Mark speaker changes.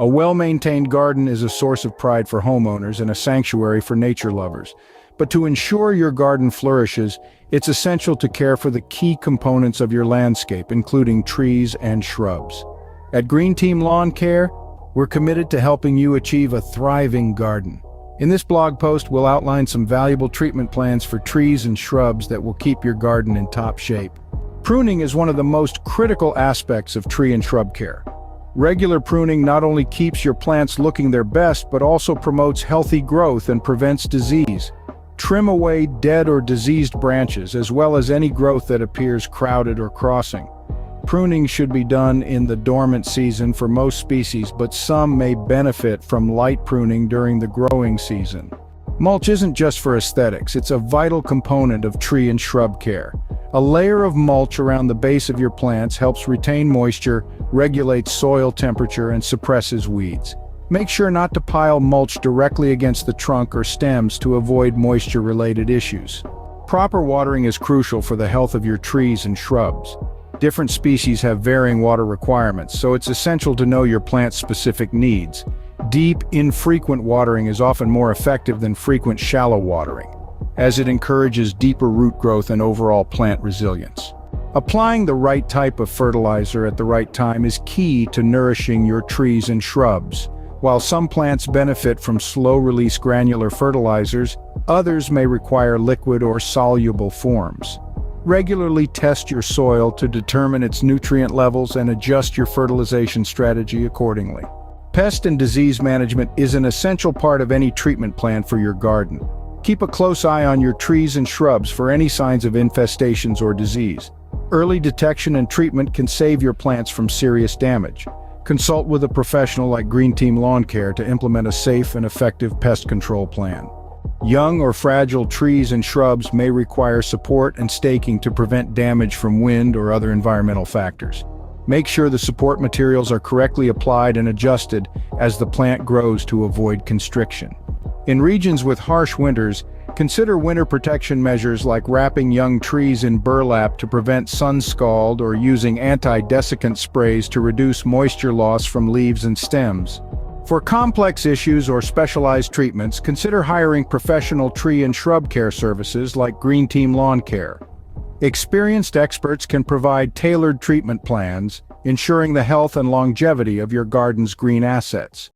Speaker 1: A well-maintained garden is a source of pride for homeowners and a sanctuary for nature lovers. But to ensure your garden flourishes, it's essential to care for the key components of your landscape, including trees and shrubs. At Green Team Lawn Care, we're committed to helping you achieve a thriving garden. In this blog post, we'll outline some valuable treatment plans for trees and shrubs that will keep your garden in top shape. Pruning is one of the most critical aspects of tree and shrub care. Regular pruning not only keeps your plants looking their best, but also promotes healthy growth and prevents disease. Trim away dead or diseased branches, as well as any growth that appears crowded or crossing. Pruning should be done in the dormant season for most species, but some may benefit from light pruning during the growing season. Mulch isn't just for aesthetics, it's a vital component of tree and shrub care. A layer of mulch around the base of your plants helps retain moisture, regulates soil temperature, and suppresses weeds. Make sure not to pile mulch directly against the trunk or stems to avoid moisture-related issues. Proper watering is crucial for the health of your trees and shrubs. Different species have varying water requirements, so it's essential to know your plant's specific needs. Deep, infrequent watering is often more effective than frequent shallow watering, as it encourages deeper root growth and overall plant resilience. Applying the right type of fertilizer at the right time is key to nourishing your trees and shrubs. While some plants benefit from slow-release granular fertilizers, others may require liquid or soluble forms. Regularly test your soil to determine its nutrient levels and adjust your fertilization strategy accordingly. Pest and disease management is an essential part of any treatment plan for your garden. Keep a close eye on your trees and shrubs for any signs of infestations or disease. Early detection and treatment can save your plants from serious damage. Consult with a professional like Green Team Lawn Care to implement a safe and effective pest control plan. Young or fragile trees and shrubs may require support and staking to prevent damage from wind or other environmental factors. Make sure the support materials are correctly applied and adjusted as the plant grows to avoid constriction. In regions with harsh winters, consider winter protection measures like wrapping young trees in burlap to prevent sun scald or using anti-desiccant sprays to reduce moisture loss from leaves and stems. For complex issues or specialized treatments, consider hiring professional tree and shrub care services like Green Team Lawn Care. Experienced experts can provide tailored treatment plans, ensuring the health and longevity of your garden's green assets.